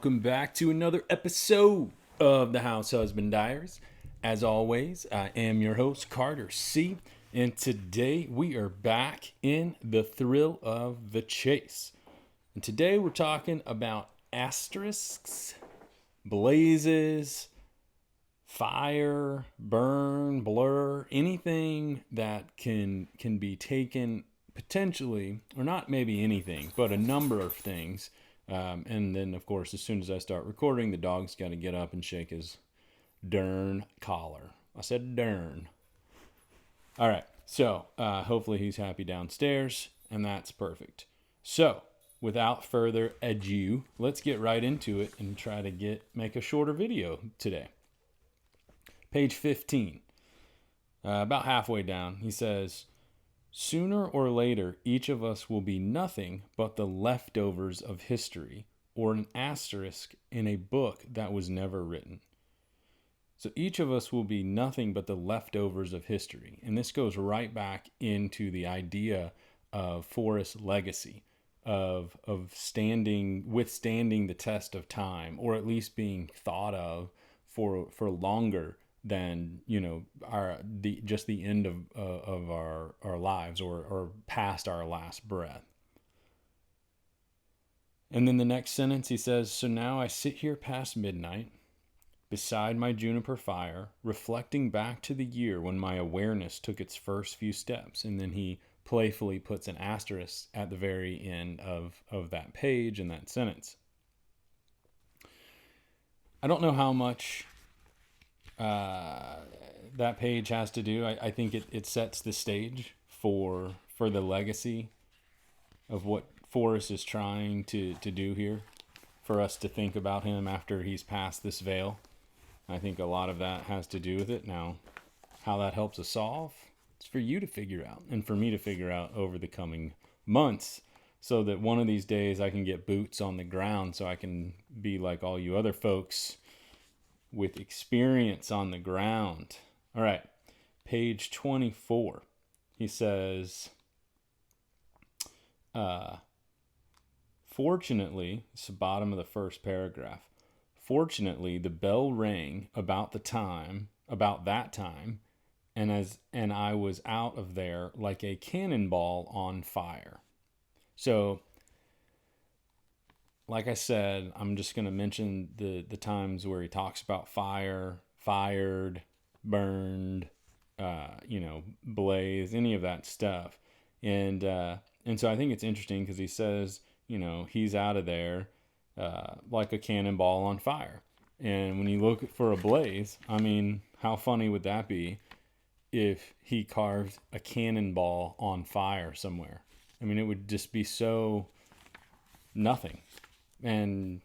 Welcome back to another episode of the House Husband Diaries. As always, I am your host, Carter C. And today we are back in the thrill of the chase. And today we're talking about asterisks, blazes, fire, burn, blur, anything that can be taken potentially, or not maybe anything, but a number of things. And then, of course, as soon as I start recording, the dog's got to get up and shake his darn collar. I said darn. All right, so hopefully he's happy downstairs, and that's perfect. So, without further ado, let's get right into it and try to make a shorter video today. Page 15, about halfway down, he says, "Sooner or later, each of us will be nothing but the leftovers of history, or an asterisk in a book that was never written." So each of us will be nothing but the leftovers of history. And this goes right back into the idea of Forrest's legacy, of withstanding the test of time, or at least being thought of for longer than just the end of our lives, or past our last breath. And then the next sentence he says, "So now I sit here past midnight beside my juniper fire, reflecting back to the year when my awareness took its first few steps." And then he playfully puts an asterisk at the very end of that page and that sentence. I don't know how much that page has to do. I think it sets the stage for the legacy of what Forrest is trying to do here, for us to think about him after he's passed this veil. I think a lot of that has to do with it. Now, how that helps us solve, it's for you to figure out, and for me to figure out over the coming months, so that one of these days I can get boots on the ground, so I can be like all you other folks with experience on the ground. All right, page 24. He says, "Fortunately," it's the bottom of the first paragraph, "fortunately, the bell rang about that time, and I was out of there like a cannonball on fire." So, like I said, I'm just going to mention the times where he talks about fire, fired, burned, blaze, any of that stuff. And so I think it's interesting because he says, he's out of there like a cannonball on fire. And when you look for a blaze, I mean, how funny would that be if he carved a cannonball on fire somewhere? I mean, it would just be so nothing. And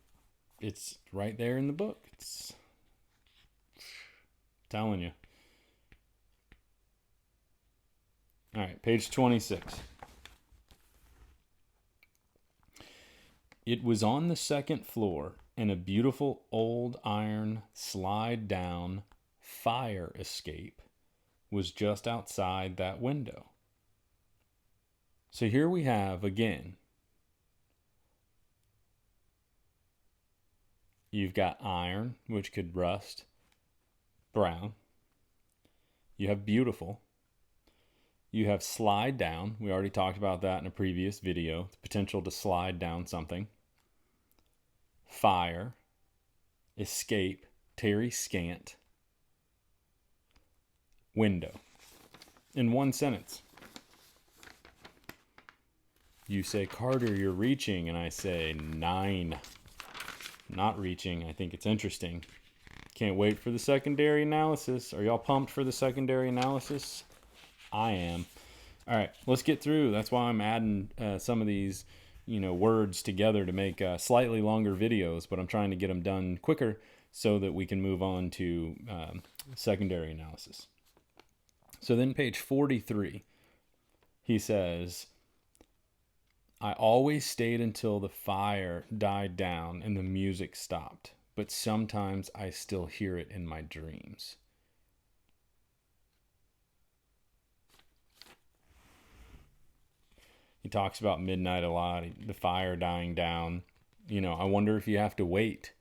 it's right there in the book. It's telling you. All right, page 26. "It was on the second floor, and a beautiful old iron slide down fire escape was just outside that window." So here we have, again, you've got iron, which could rust brown. You have beautiful. You have slide down. We already talked about that in a previous video. The potential to slide down something. Fire. Escape. Tarry scant. Window. In one sentence. You say, "Carter, you're reaching," and I say, 9. Not reaching. I think it's interesting. Can't wait for the secondary analysis. Are y'all pumped for the secondary analysis? I am. All right, let's get through. That's why I'm adding some of these, words together to make slightly longer videos, but I'm trying to get them done quicker so that we can move on to secondary analysis. So then page 43, he says, "I always stayed until the fire died down and the music stopped, but sometimes I still hear it in my dreams." He talks about midnight a lot, the fire dying down. I wonder if you have to wait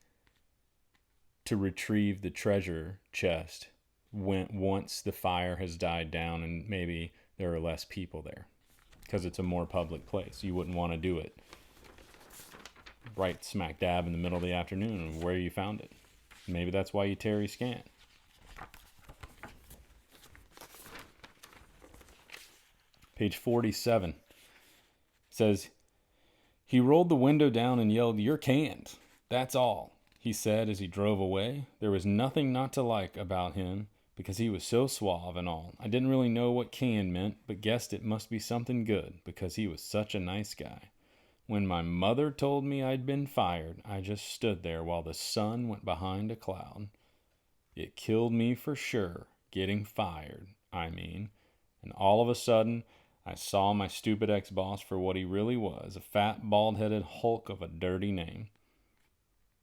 to retrieve the treasure chest once the fire has died down and maybe there are less people there, because it's a more public place. You wouldn't want to do it right smack dab in the middle of the afternoon where you found it. Maybe that's why you Terry scan. Page 47 says, he rolled the window down and yelled, "You're canned. That's all," he said as he drove away. There was nothing not to like about him because he was so suave and all. I didn't really know what canned meant, but guessed it must be something good because he was such a nice guy. When my mother told me I'd been fired, I just stood there while the sun went behind a cloud. It killed me for sure, getting fired, I mean. And all of a sudden, I saw my stupid ex-boss for what he really was, a fat, bald-headed hulk of a dirty name.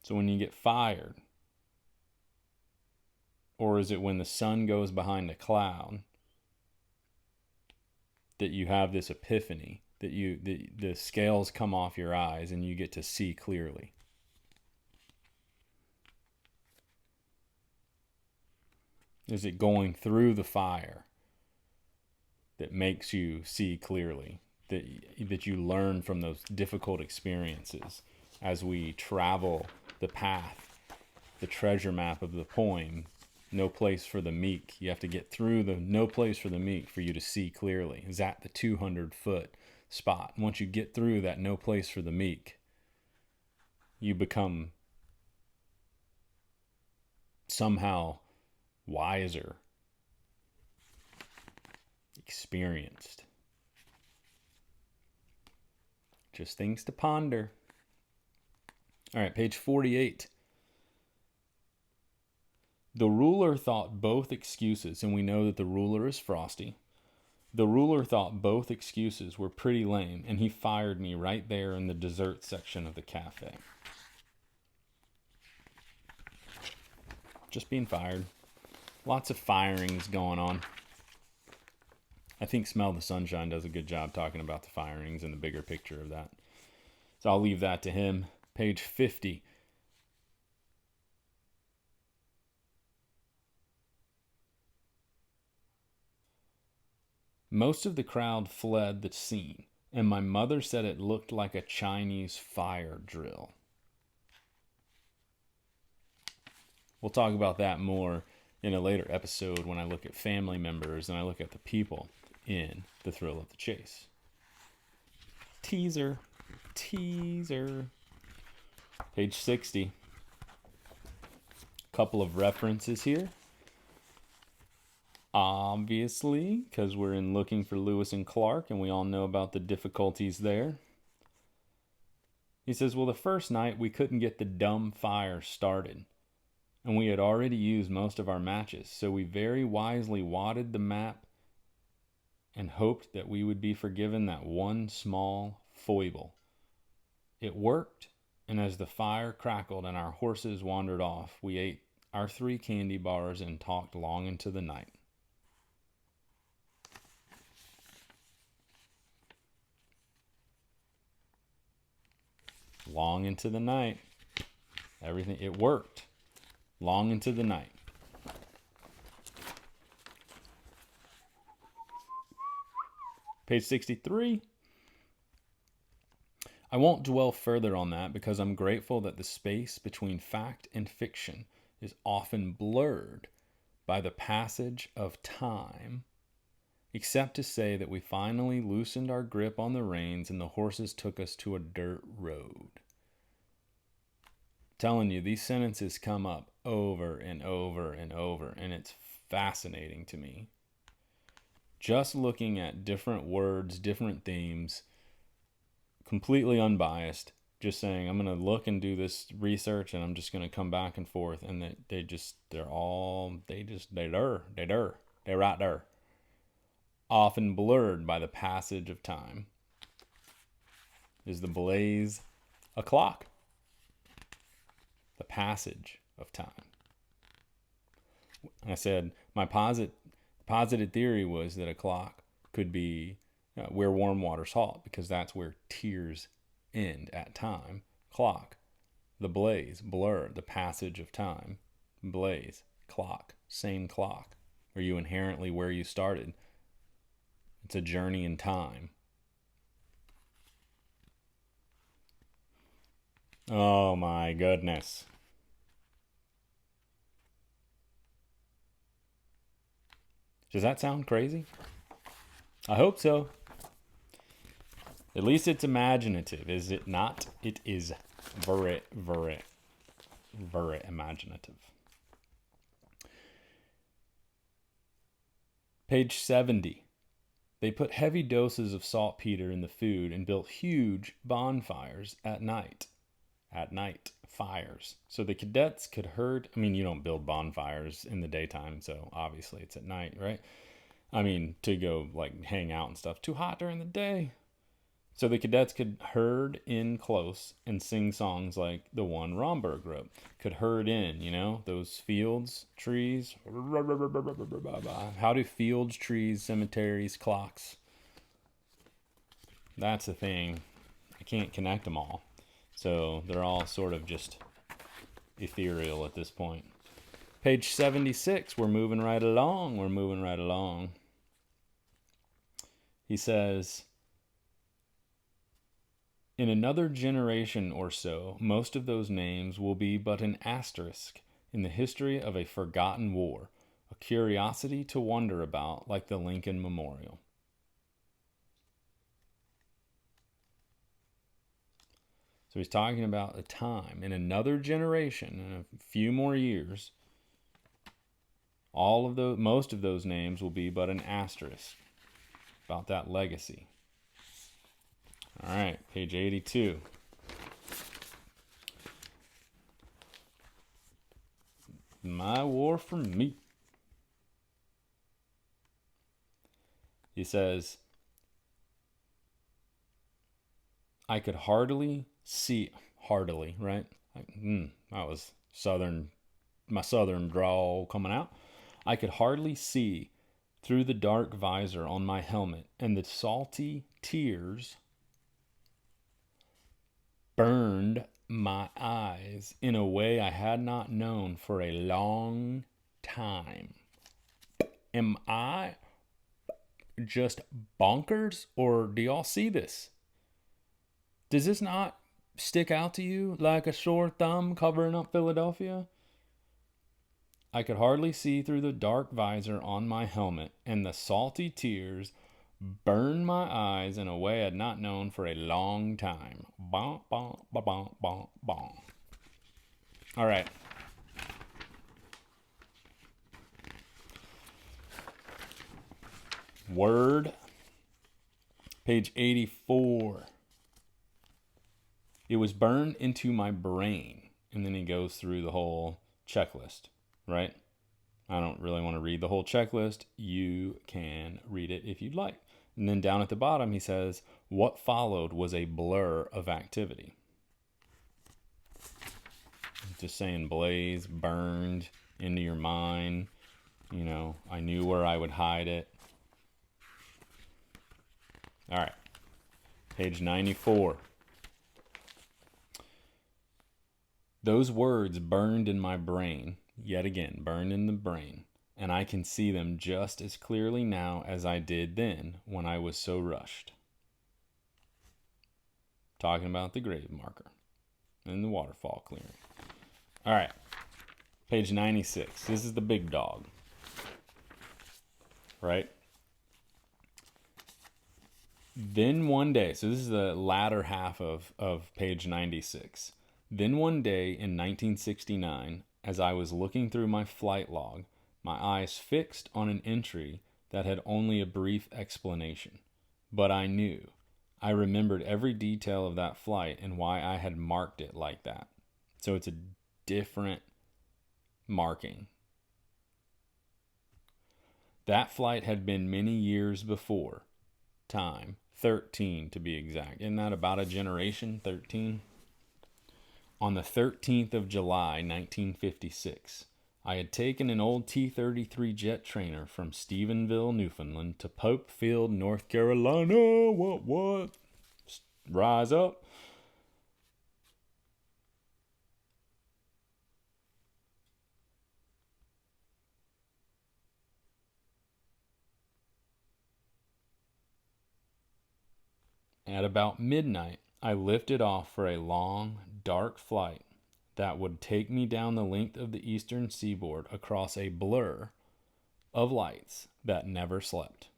So when you get fired, or is it when the sun goes behind a cloud, that you have this epiphany, that the scales come off your eyes and you get to see clearly? Is it going through the fire that makes you see clearly, that you learn from those difficult experiences as we travel the path, the treasure map of the poem, No Place for the Meek? You have to get through the No Place for the Meek for you to see clearly. Is at the 200-foot spot. Once you get through that No Place for the Meek, you become somehow wiser, experienced. Just things to ponder. All right, page 48. The ruler thought both excuses, and we know that the ruler is Frosty. The ruler thought both excuses were pretty lame, and he fired me right there in the dessert section of the cafe. Just being fired. Lots of firings going on. I think Smell the Sunshine does a good job talking about the firings and the bigger picture of that. So I'll leave that to him. Page 50. Most of the crowd fled the scene, and my mother said it looked like a Chinese fire drill. We'll talk about that more in a later episode when I look at family members and I look at the people in The Thrill of the Chase. Teaser. Page 60. Couple of references here. Obviously, because we're in Looking for Lewis and Clark, and we all know about the difficulties there. He says, well, the first night we couldn't get the dumb fire started, and we had already used most of our matches, so we very wisely wadded the map and hoped that we would be forgiven that one small foible. It worked, and as the fire crackled and our horses wandered off, we ate our 3 candy bars and talked long into the night. Long into the night. Everything, it worked. Long into the night. Page 63. I won't dwell further on that because I'm grateful that the space between fact and fiction is often blurred by the passage of time, except to say that we finally loosened our grip on the reins and the horses took us to a dirt road. Telling you, these sentences come up over and over and over, and it's fascinating to me. Just looking at different words, different themes, completely unbiased, just saying, I'm going to look and do this research and I'm just going to come back and forth, and they're right there. Often blurred by the passage of time. Is the blaze a clock? The passage of time. I said my posited theory was that a clock could be where warm waters halt, because that's where tears end at time. clock. The blaze, blur, the passage of time. Blaze, clock, same clock. Are you inherently where you started? It's a journey in time. Oh my goodness. Does that sound crazy? I hope so. At least it's imaginative, is it not? It is very, very, very imaginative. Page 70. They put heavy doses of saltpeter in the food and built huge bonfires at night. At night, fires. So the cadets could herd. I mean, you don't build bonfires in the daytime, so obviously it's at night, right? I mean, to go like hang out and stuff. Too hot during the day. So the cadets could herd in close and sing songs like the one Romberg wrote. Could herd in, those fields, trees. How do fields, trees, cemeteries, clocks? That's the thing. I can't connect them all. So they're all sort of just ethereal at this point. Page 76, we're moving right along. He says, in another generation or so, most of those names will be but an asterisk in the history of a forgotten war, a curiosity to wonder about, like the Lincoln Memorial. So he's talking about a time in another generation, in a few more years, most of those names will be but an asterisk about that legacy. All right, page 82. My war for me. He says, I could heartily see, right? That was my southern drawl coming out. I could hardly see through the dark visor on my helmet, and the salty tears burned my eyes in a way I had not known for a long time. Am I just bonkers, or do y'all see this? Does this not stick out to you like a sore thumb covering up Philadelphia? I could hardly see through the dark visor on my helmet, and the salty tears burned my eyes in a way I'd not known for a long time. Bon, bon, bon, bon, bon, bon. All right. Word. Page 84. It was burned into my brain. And then he goes through the whole checklist, right? I don't really want to read the whole checklist. You can read it if you'd like. And then down at the bottom, he says, what followed was a blur of activity. Just saying blaze, burned into your mind. I knew where I would hide it. All right. Page 94. Those words burned in my brain, yet again, burned in the brain, and I can see them just as clearly now as I did then when I was so rushed. Talking about the grave marker and the waterfall clearing. All right, page 96. This is the big dog, right? Then one day, so this is the latter half of page 96. Then one day in 1969, as I was looking through my flight log, my eyes fixed on an entry that had only a brief explanation. But I knew. I remembered every detail of that flight and why I had marked it like that. So it's a different marking. That flight had been many years before. Time, 13 to be exact. Isn't that about a generation, 13? On the 13th of July, 1956, I had taken an old T-33 jet trainer from Stephenville, Newfoundland to Pope Field, North Carolina. What? Rise up. At about midnight, I lifted off for a long, dark flight that would take me down the length of the eastern seaboard across a blur of lights that never slept.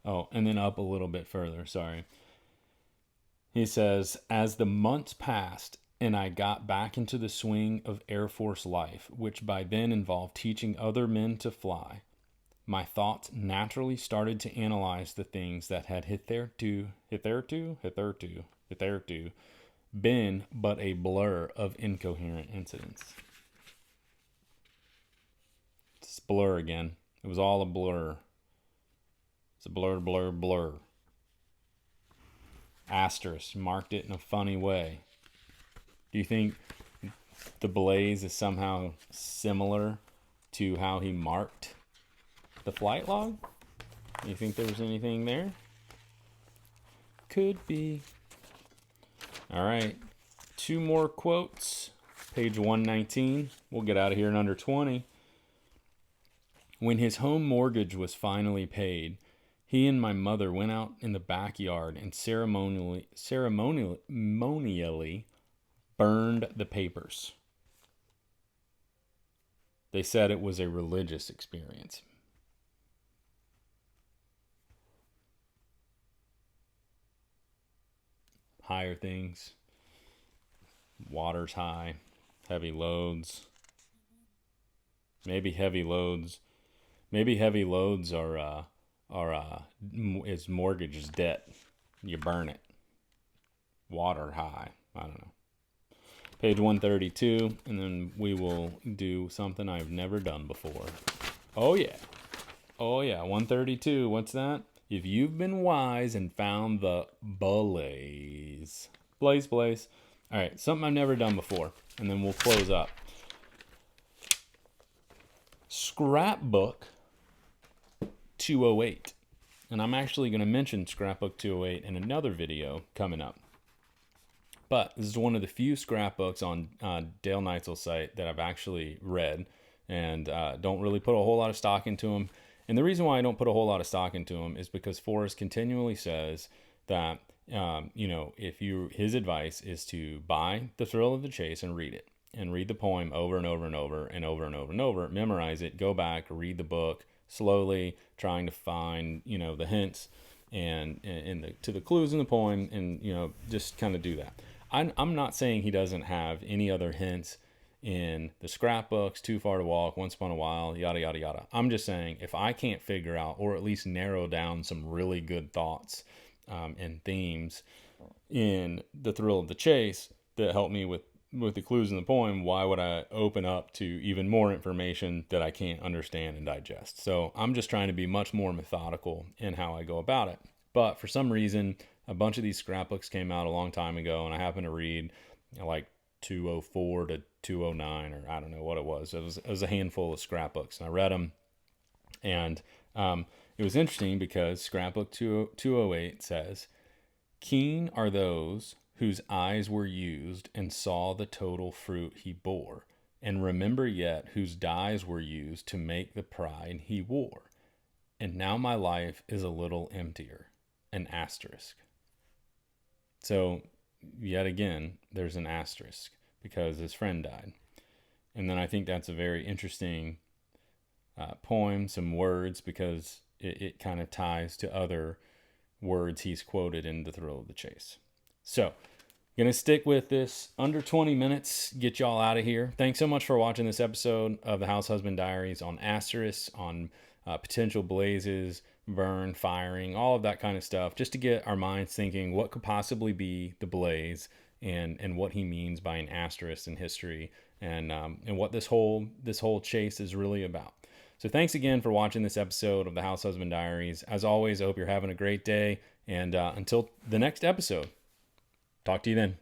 Oh, and then up a little bit further, sorry. He says, as the months passed and I got back into the swing of Air Force life, which by then involved teaching other men to fly, my thoughts naturally started to analyze the things that had hitherto been but a blur of incoherent incidents. It's blur again. It was all a blur. It's a blur, blur, blur. Asterisk marked it in a funny way. Do you think the blaze is somehow similar to how he marked the flight log? Do you think there was anything there? Could be. All right. 2 more quotes. Page 119. We'll get out of here in under 20. When his home mortgage was finally paid, he and my mother went out in the backyard and ceremonially burned the papers. They said it was a religious experience. Higher things. Water's high. Heavy loads. Maybe heavy loads are is mortgage debt. You burn it. Water high. I don't know. Page 132, and then we will do something I've never done before. Oh yeah. 132. What's that? If you've been wise and found the blaze. Blaze. All right, something I've never done before, and then we'll close up. Scrapbook 208. And I'm actually going to mention Scrapbook 208 in another video coming up. But this is one of the few scrapbooks on Dale Neitzel's site that I've actually read and don't really put a whole lot of stock into them. And the reason why I don't put a whole lot of stock into them is because Forrest continually says that, his advice is to buy The Thrill of the Chase and read it. And read the poem over and over and over and over and over and over. Memorize it, go back, read the book slowly, trying to find, the hints and to the clues in the poem, and just kind of do that. I'm not saying he doesn't have any other hints in the scrapbooks, Too Far to Walk, Once Upon a While, yada yada yada. I'm just saying, if I can't figure out or at least narrow down some really good thoughts and themes in The Thrill of the Chase that help me with the clues in the poem, why would I open up to even more information that I can't understand and digest? So I'm just trying to be much more methodical in how I go about it. But for some reason, a bunch of these scrapbooks came out a long time ago, and I happened to read like 204 to 209, or I don't know what it was. It was a handful of scrapbooks, and I read them. And it was interesting because Scrapbook 208 says, "Keen are those whose eyes were used and saw the total fruit he bore, and remember yet whose dyes were used to make the pride he wore. And now my life is a little emptier." An asterisk. So, yet again, there's an asterisk because his friend died. And then I think that's a very interesting poem, some words, because it kind of ties to other words he's quoted in The Thrill of the Chase. So, going to stick with this under 20 minutes, get y'all out of here. Thanks so much for watching this episode of the House Husband Diaries on asterisks, on potential blazes, burn, firing, all of that kind of stuff, just to get our minds thinking what could possibly be the blaze and what he means by an asterisk in history, and what this whole chase is really about. So thanks again for watching this episode of the House Husband Diaries. As always, I hope you're having a great day, and until the next episode, talk to you then.